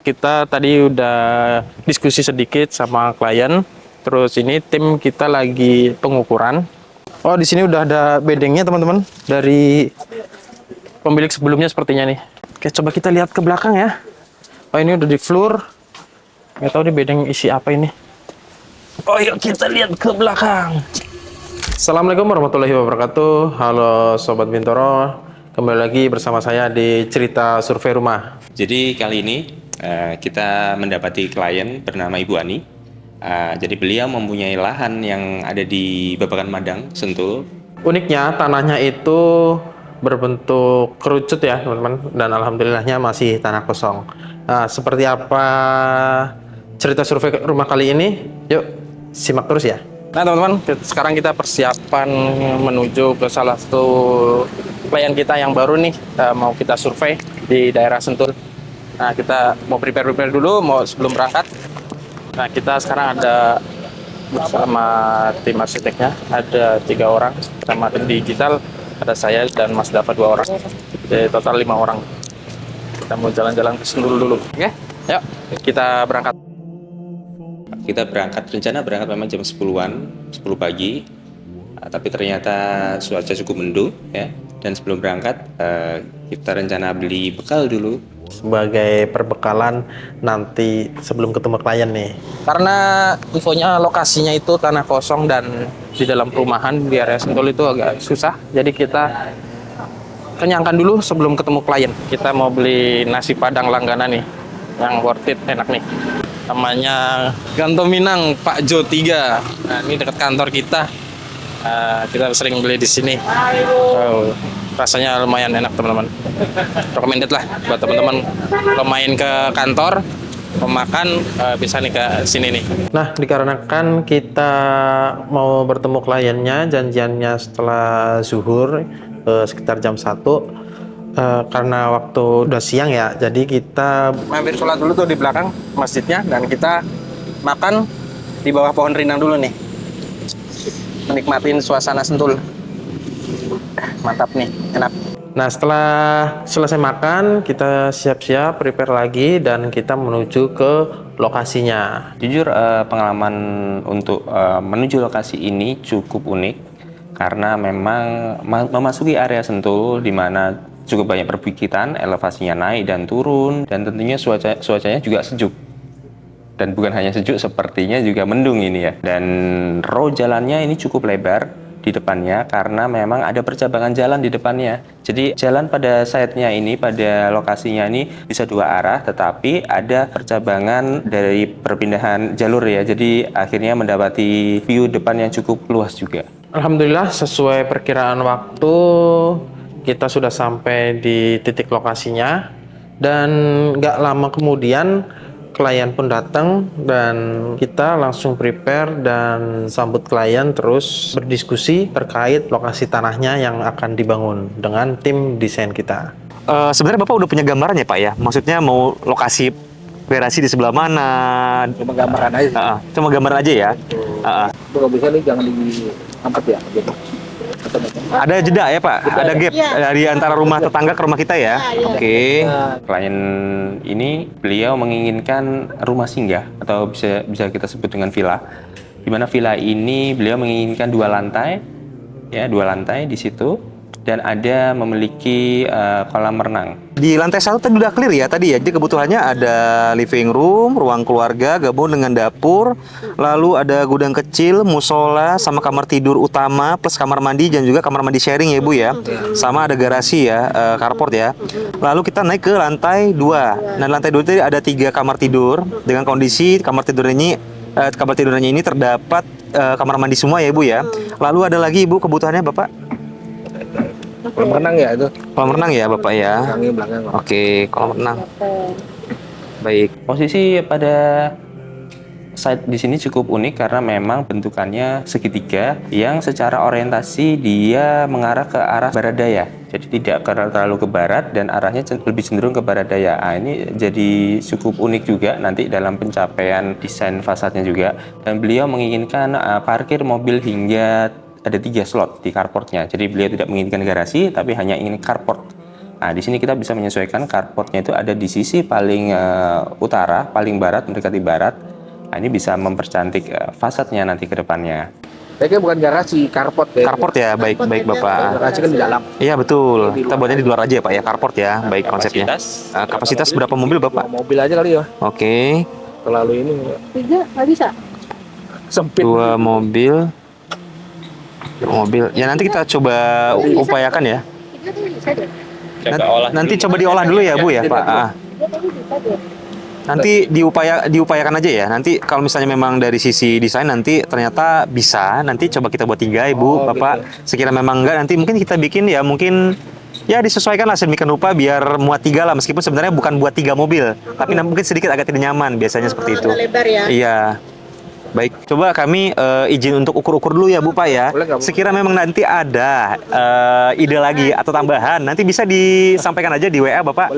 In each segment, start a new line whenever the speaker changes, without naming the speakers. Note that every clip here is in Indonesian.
kita tadi udah diskusi sedikit sama klien. Terus ini tim kita lagi pengukuran. Oh, di sini udah ada bedengnya teman-teman dari pemilik sebelumnya sepertinya nih. Oke, coba kita lihat ke belakang ya. Oh, ini udah di floor. Nggak tahu nih bedeng isi apa ini. Oh, yuk kita lihat ke belakang. Assalamualaikum warahmatullahi wabarakatuh. Halo Sobat Bintoro. Kembali lagi bersama saya di cerita survei rumah.
Jadi kali ini kita mendapati klien bernama Ibu Ani. Jadi beliau mempunyai lahan yang ada di Babakan Madang, Sentul.
Uniknya tanahnya itu berbentuk kerucut ya teman-teman. Dan alhamdulillahnya masih tanah kosong. Nah, seperti apa cerita survei rumah kali ini? Yuk simak terus ya. Nah teman-teman, sekarang kita persiapan menuju ke salah satu klien kita yang baru nih, mau kita survei di daerah Sentul. Nah kita mau prepare dulu, mau sebelum berangkat. Nah kita sekarang ada bersama tim arsiteknya, ada 3 orang, sama tim digital, ada saya dan Mas Dafa 2 orang, jadi total 5 orang. Kita mau jalan-jalan ke Sentul dulu, oke? Yuk kita berangkat.
Kita rencana berangkat memang jam 10-an, 10 pagi. Tapi ternyata cuaca cukup mendung ya. Dan sebelum berangkat kita rencana beli bekal dulu
Sebagai perbekalan nanti sebelum ketemu klien nih. Karena infonya lokasinya itu tanah kosong dan di dalam perumahan di area Sentul itu agak susah. Jadi kita kenyangkan dulu sebelum ketemu klien. Kita mau beli nasi padang langganan nih, yang worth it, enak nih. Namanya Ganto Minang Pak Jo 3. Nah, ini dekat kantor kita. Kita sering beli di sini. Oh, rasanya lumayan enak teman-teman. Recommended lah buat teman-teman kalau main ke kantor, mau makan bisa nih ke sini nih. Nah, dikarenakan kita mau bertemu kliennya, janjiannya setelah zuhur sekitar jam 1. Karena waktu udah siang ya, jadi kita mampir sholat dulu tuh di belakang masjidnya, dan kita makan di bawah pohon rindang dulu nih, menikmatin suasana Sentul. Mantap nih, enak. Nah setelah selesai makan, kita siap-siap prepare lagi dan kita menuju ke lokasinya.
Jujur pengalaman untuk menuju lokasi ini cukup unik karena memang memasuki area Sentul di mana cukup banyak perbukitan, elevasinya naik dan turun, dan tentunya cuacanya juga sejuk. Dan bukan hanya sejuk, sepertinya juga mendung ini ya. Dan row jalannya ini cukup lebar di depannya karena memang ada percabangan jalan di depannya. Jadi jalan pada side-nya ini, pada lokasinya ini bisa 2 arah, tetapi ada percabangan dari perpindahan jalur ya. Jadi akhirnya mendapati view depan yang cukup luas juga.
Alhamdulillah sesuai perkiraan waktu kita sudah sampai di titik lokasinya, dan nggak lama kemudian klien pun datang dan kita langsung prepare dan sambut klien, terus berdiskusi terkait lokasi tanahnya yang akan dibangun dengan tim desain kita.
Sebenarnya Bapak udah punya gambaran ya Pak ya? Maksudnya mau lokasi garasi di sebelah mana?
Cuma gambaran aja.
Cuma gambaran aja ya?
Kalau bisa nih jangan diangkat ya gitu.
Ada jeda ya Pak? Ada gap dari antara rumah tetangga ke rumah kita ya? Oke.
Klien ini beliau menginginkan rumah singgah atau bisa kita sebut dengan villa. Di mana villa ini beliau menginginkan 2 lantai, ya 2 lantai di situ, dan ada memiliki kolam renang.
Di lantai 1 tadi udah clear ya tadi ya. Jadi kebutuhannya ada living room, ruang keluarga gabung dengan dapur, lalu ada gudang kecil, musola, sama kamar tidur utama plus kamar mandi dan juga kamar mandi sharing ya Bu ya. Sama ada garasi ya, carport ya. Lalu kita naik ke lantai 2. Nah, lantai 2 tadi ada 3 kamar tidur dengan kondisi kamar tidurnya ini terdapat kamar mandi semua ya Bu ya. Lalu ada lagi Ibu kebutuhannya Bapak?
Kolam renang ya itu.
Kolam renang ya Bapak ya.
Belakang.
Oke, kolam renang. Baik.
Posisi pada site di sini cukup unik karena memang bentukannya segitiga yang secara orientasi dia mengarah ke arah barat daya. Jadi tidak terlalu ke barat dan arahnya lebih cenderung ke barat daya. Ini jadi cukup unik juga nanti dalam pencapaian desain fasadnya juga. Dan beliau menginginkan parkir mobil hingga ada 3 slot di carportnya. Jadi beliau tidak menginginkan garasi, tapi hanya ingin carport Nah, di sini kita bisa menyesuaikan carportnya itu ada di sisi paling utara, paling barat, mendekati barat. Nah, ini bisa mempercantik fasadnya nanti ke depannya.
Kayaknya bukan garasi, carport ya.
Carport ya, baik Bapak.
Garasi kan di dalam.
Iya betul. Kita buatnya di luar aja ya Pak ya, carport ya, baik konsepnya. Kapasitas berapa mobil Bapak?
Mobil aja kali ya.
Oke,
Terlalu ini
3 nggak bisa.
sempit.
2 mobil. Ya nanti kita coba upayakan ya.
3 tuh bisa deh.
Nanti coba diolah dulu ya Bu ya Pak.
3 tadi bisa deh.
Nanti diupayakan aja ya. Nanti kalau misalnya memang dari sisi desain nanti ternyata bisa, nanti coba kita buat 3 Ibu, Bapak. Sekira memang enggak, nanti mungkin kita bikin ya mungkin ya disesuaikan lah sedemikian rupa biar muat 3 lah, meskipun sebenarnya bukan buat 3 mobil, tapi mungkin sedikit agak tidak nyaman biasanya seperti itu.
Agak lebar ya.
Iya. Baik, coba kami izin untuk ukur-ukur dulu ya Bu Pak ya.
Boleh nggak, Bu?
Sekira memang nanti ada ide lagi atau tambahan, nanti bisa disampaikan aja di WA Bapak.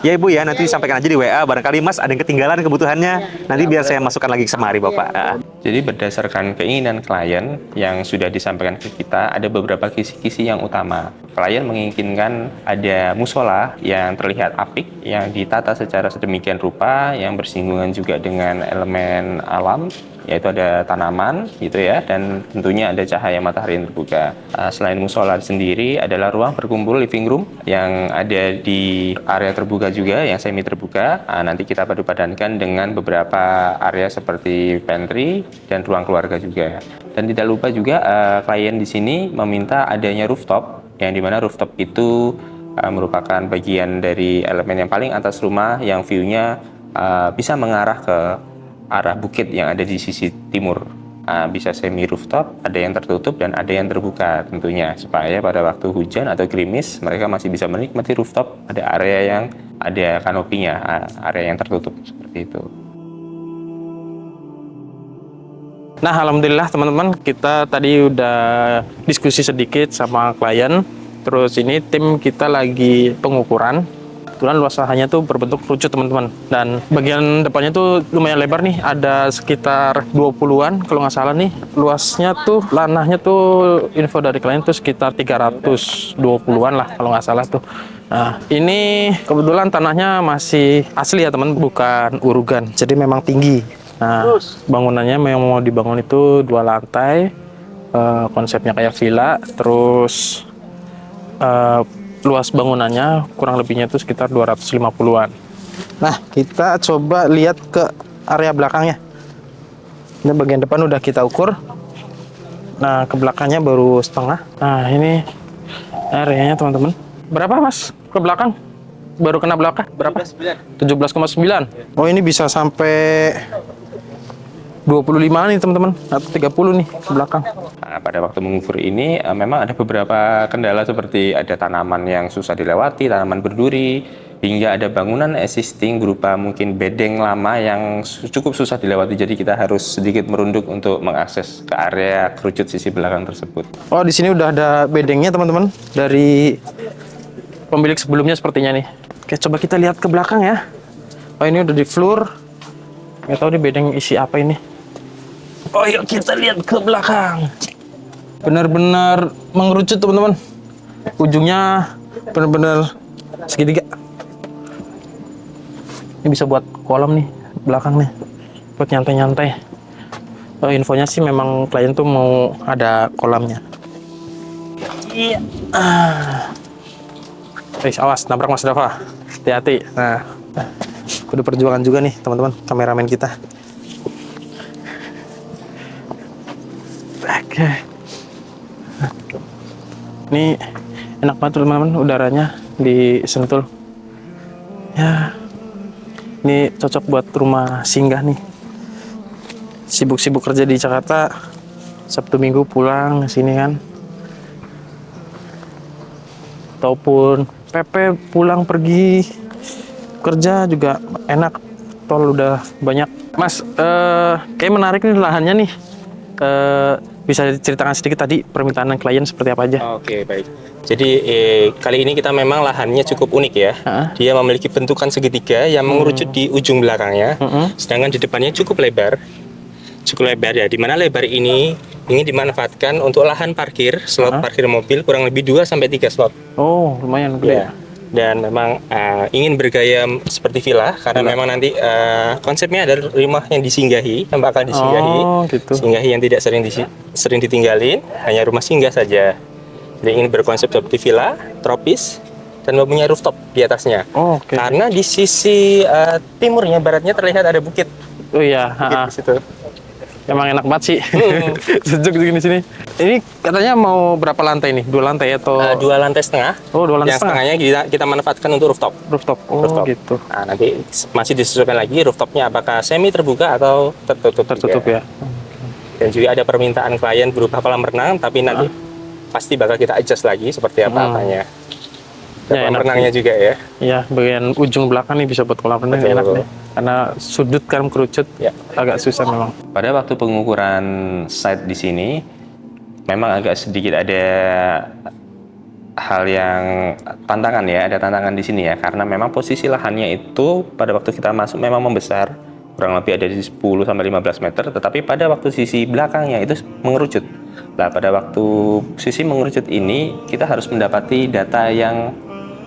Ya Ibu ya, nanti disampaikan aja di WA. Barangkali Mas ada yang ketinggalan kebutuhannya, nanti biar saya masukkan lagi ke semari Bapak.
Jadi berdasarkan keinginan klien yang sudah disampaikan ke kita, ada beberapa kisi-kisi yang utama. Klien menginginkan ada musola yang terlihat apik, yang ditata secara sedemikian rupa, yang bersinggungan juga dengan elemen alam, yaitu ada tanaman gitu ya, dan tentunya ada cahaya matahari yang terbuka. Selain musola sendiri adalah ruang berkumpul living room yang ada di area terbuka juga, yang semi terbuka. Nanti kita padu-padankan dengan beberapa area seperti pantry dan ruang keluarga juga. Dan tidak lupa juga klien di sini meminta adanya rooftop, yang dimana rooftop itu merupakan bagian dari elemen yang paling atas rumah yang view-nya bisa mengarah ke arah bukit yang ada di sisi timur. Bisa semi rooftop, ada yang tertutup dan ada yang terbuka tentunya, supaya pada waktu hujan atau gerimis mereka masih bisa menikmati rooftop. Ada area yang ada kanopinya, area yang tertutup seperti itu.
Nah, alhamdulillah teman-teman, kita tadi udah diskusi sedikit sama klien. Terus ini tim kita lagi pengukuran. Kebetulan luas lahannya tuh berbentuk kerucut teman-teman. Dan bagian depannya tuh lumayan lebar nih, ada sekitar 20-an kalau nggak salah nih. Luasnya tuh, lanahnya tuh info dari klien tuh sekitar 320-an lah kalau nggak salah tuh. Nah, ini kebetulan tanahnya masih asli ya teman, bukan urugan. Jadi memang tinggi. Nah, bangunannya memang mau dibangun itu 2 lantai. Konsepnya kayak villa, terus luas bangunannya kurang lebihnya itu sekitar 250-an. Nah, kita coba lihat ke area belakangnya. Ini bagian depan udah kita ukur. Nah, ke belakangnya baru setengah. Nah, ini areanya teman-teman. Berapa Mas ke belakang? Baru kena belakang? Berapa? 17,9. Oh, ini bisa sampai 25 nih teman-teman, atau 30 nih ke belakang.
Pada waktu mengukur ini memang ada beberapa kendala seperti ada tanaman yang susah dilewati, tanaman berduri, hingga ada bangunan existing berupa mungkin bedeng lama yang cukup susah dilewati. Jadi kita harus sedikit merunduk untuk mengakses ke area kerucut sisi belakang tersebut.
Oh, di sini udah ada bedengnya teman-teman dari pemilik sebelumnya sepertinya nih. Oke, coba kita lihat ke belakang ya. Oh, ini udah di floor. Nggak tahu nih bedeng isi apa ini. Oh, yuk kita lihat ke belakang. Benar-benar mengerucut teman-teman. Ujungnya benar-benar segitiga. Ini bisa buat kolam nih belakang nih, buat nyantai-nyantai. Infonya sih memang klien tuh mau ada kolamnya. Iya. Awas nabrak Mas Dava. Hati-hati. Nah, kudu perjuangan juga nih teman-teman kameramen kita. Oke. Ini enak banget teman-teman, udaranya di Sentul. Ya, ini cocok buat rumah singgah nih. Sibuk-sibuk kerja di Jakarta, Sabtu Minggu pulang ke sini kan. Ataupun PP pulang pergi kerja juga enak. Tol udah banyak. Mas, kayak menarik nih lahannya nih. Bisa diceritakan sedikit tadi permintaan klien seperti apa aja?
Oke, baik. Jadi kali ini kita memang lahannya cukup unik ya. Dia memiliki bentukan segitiga yang mengerucut di ujung belakangnya, sedangkan di depannya cukup lebar ya. Di mana lebar ini ingin dimanfaatkan untuk lahan parkir, slot parkir mobil kurang lebih 2 sampai 3 slot.
Oh, lumayan gede.
Ya. dan memang ingin bergaya seperti villa karena memang nanti konsepnya ada rumah yang disinggahi, yang bakal disinggahi,
Oh, gitu.
singgahi yang tidak sering ditinggalin, hanya rumah singgah saja. Jadi ingin berkonsep seperti villa, tropis, dan mempunyai rooftop di atasnya.
Oh, oke.
Karena di sisi timurnya, baratnya terlihat ada bukit,
Oh iya,
bukit di situ.
emang enak banget sih. Sejuk di sini. Ini katanya mau berapa lantai nih? 2 lantai atau
2 lantai setengah.
Oh, 2 lantai
Yang
setengah.
setengahnya kita manfaatkan untuk rooftop.
Rooftop. Oh,
Rooftop.
gitu.
Nah, nanti masih disesuaikan lagi rooftopnya apakah semi terbuka atau tertutup.
Tertutup
juga.
ya.
Dan juga ada permintaan klien berupa kolam renang, tapi nanti pasti bakal kita adjust lagi seperti apa apanya.
Ya,
Kolam
enak
renangnya juga ya.
Iya, bagian ujung belakang nih bisa buat kolam renang
Betul.
enak deh. Karena sudut kan kerucut,
Ya.
agak susah memang.
Pada waktu pengukuran site di sini, memang agak sedikit ada hal yang tantangan ya, ada tantangan di sini ya, karena memang posisi lahannya itu pada waktu kita masuk memang membesar, kurang lebih ada di 10-15 meter, tetapi pada waktu sisi belakangnya itu mengerucut. Nah, pada waktu sisi mengerucut ini, kita harus mendapati data yang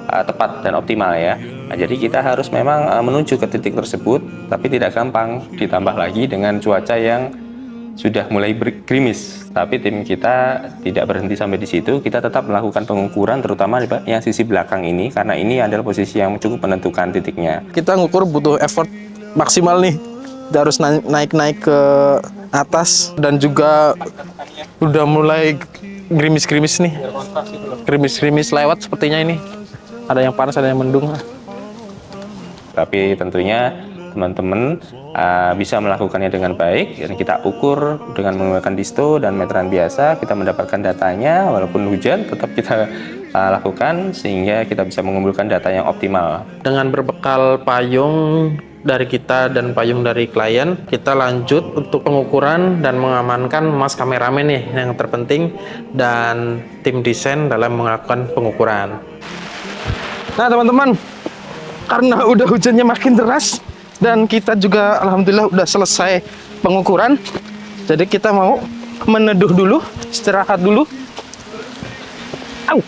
tepat dan optimal ya. Nah, jadi kita harus memang menuju ke titik tersebut, tapi tidak gampang. Ditambah lagi dengan cuaca yang sudah mulai bergerimis. Tapi tim kita tidak berhenti sampai di situ. Kita tetap melakukan pengukuran, terutama di yang sisi belakang ini, karena ini adalah posisi yang cukup menentukan titiknya.
Kita ngukur butuh effort maksimal nih. Kita harus naik-naik ke atas dan juga udah mulai gerimis-gerimis nih. Gerimis-gerimis lewat sepertinya ini. Ada yang panas, ada yang mendung.
Tapi tentunya teman-teman bisa melakukannya dengan baik. Dan kita ukur dengan menggunakan disto dan meteran biasa. Kita mendapatkan datanya, walaupun hujan tetap kita lakukan sehingga kita bisa mengumpulkan data yang optimal.
Dengan berbekal payung dari kita dan payung dari klien, kita lanjut untuk pengukuran dan mengamankan mas kameramen nih yang terpenting dan tim desain dalam melakukan pengukuran. Nah teman-teman, karena udah hujannya makin deras dan kita juga alhamdulillah udah selesai pengukuran, jadi kita mau meneduh dulu, istirahat dulu. Au.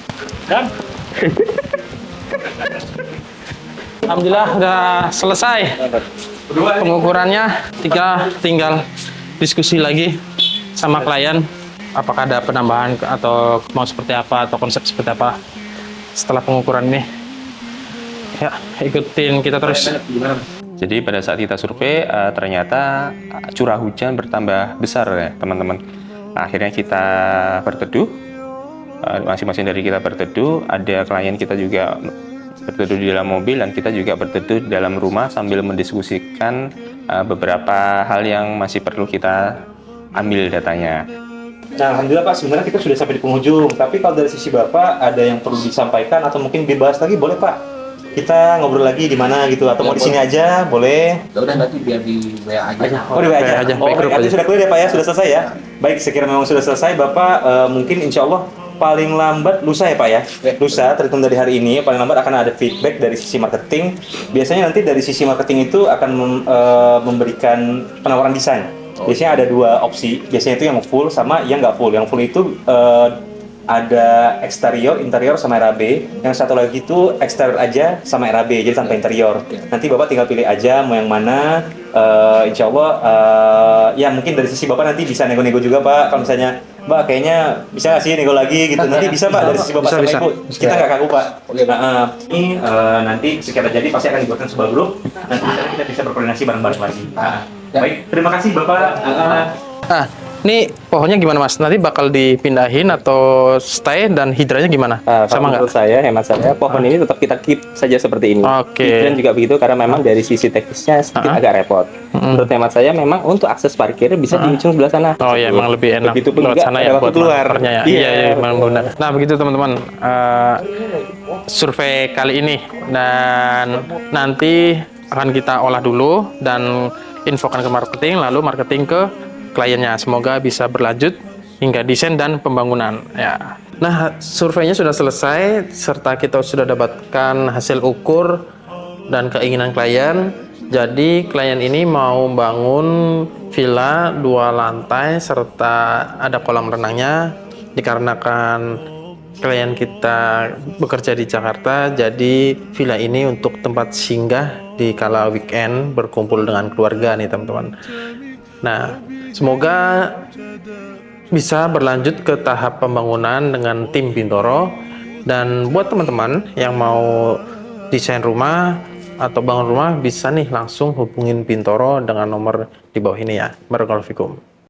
Alhamdulillah udah selesai pengukurannya. Tinggal diskusi lagi sama klien apakah ada penambahan atau mau seperti apa atau konsep seperti apa setelah pengukuran ini. Ya, ikutin kita terus.
Jadi pada saat kita survei ternyata curah hujan bertambah besar ya teman-teman. Akhirnya kita berteduh, masing-masing dari kita berteduh. Ada klien kita juga berteduh di dalam mobil dan kita juga berteduh di dalam rumah sambil mendiskusikan beberapa hal yang masih perlu kita ambil datanya.
Nah, alhamdulillah Pak, sebenarnya kita sudah sampai di penghujung. Tapi kalau dari sisi Bapak ada yang perlu disampaikan atau mungkin dibahas lagi, boleh Pak? Kita ngobrol lagi di mana gitu atau mau di sini aja, boleh?
Ya udah nanti biar di WA aja.
Oh, di WA aja.
aja,
Oh,
baik, grup
artinya
aja.
sudah clear ya Pak ya, sudah selesai ya. Baik, sekiranya memang sudah selesai, Bapak mungkin insya Allah paling lambat lusa ya Pak ya. Lusa terhitung dari hari ini paling lambat akan ada feedback dari sisi marketing. Biasanya nanti dari sisi marketing itu akan memberikan penawaran desain. Biasanya ada 2 opsi. Biasanya itu yang full sama yang nggak full. Yang full itu ada eksterior, interior sama RAB. Yang satu lagi itu eksterior aja sama RAB, jadi tanpa interior. Nanti Bapak tinggal pilih aja mau yang mana. Insya Allah, ya mungkin dari sisi Bapak nanti bisa nego-nego juga Pak. Kalau misalnya Mbak kayaknya bisa nggak sih nego lagi gitu. Nanti bisa Pak dari sisi Bapak sama
bisa.
Ibu. Kita nggak kaku Pak. Ini nanti sekitar jadi pasti akan dibuatkan sebuah grup. Nanti kita bisa berkoordinasi bareng-bareng lagi. Baik, terima kasih Bapak.
Ah, ini pohonnya gimana Mas? Nanti bakal dipindahin atau stay dan hidranya gimana? Sama nggak?
Menurut saya, hemat saya, pohon ini tetap kita keep saja seperti ini.
Oke.
Dan juga begitu karena memang dari sisi teknisnya sedikit agak repot. Menurut hemat saya, memang untuk akses parkir bisa di ujung sebelah sana.
Oh iya, emang lebih enak
Begitu pun
lewat
juga
sana
pada
ya
waktu
buat
keluar.
manuvernya ya.
Iya.
Iya, emang benar. Nah begitu teman-teman, survei kali ini dan nanti akan kita olah dulu dan infokan ke marketing, lalu marketing ke kliennya. Semoga bisa berlanjut hingga desain dan pembangunan. Ya. Nah, surveinya sudah selesai serta kita sudah dapatkan hasil ukur dan keinginan klien. Jadi klien ini mau bangun villa 2 lantai serta ada kolam renangnya dikarenakan klien kita bekerja di Jakarta, jadi villa ini untuk tempat singgah di kala weekend berkumpul dengan keluarga nih teman-teman. Nah, semoga bisa berlanjut ke tahap pembangunan dengan tim Bintoro. Dan buat teman-teman yang mau desain rumah atau bangun rumah, bisa nih langsung hubungin Bintoro dengan nomor di bawah ini ya. Barakallahu fikum.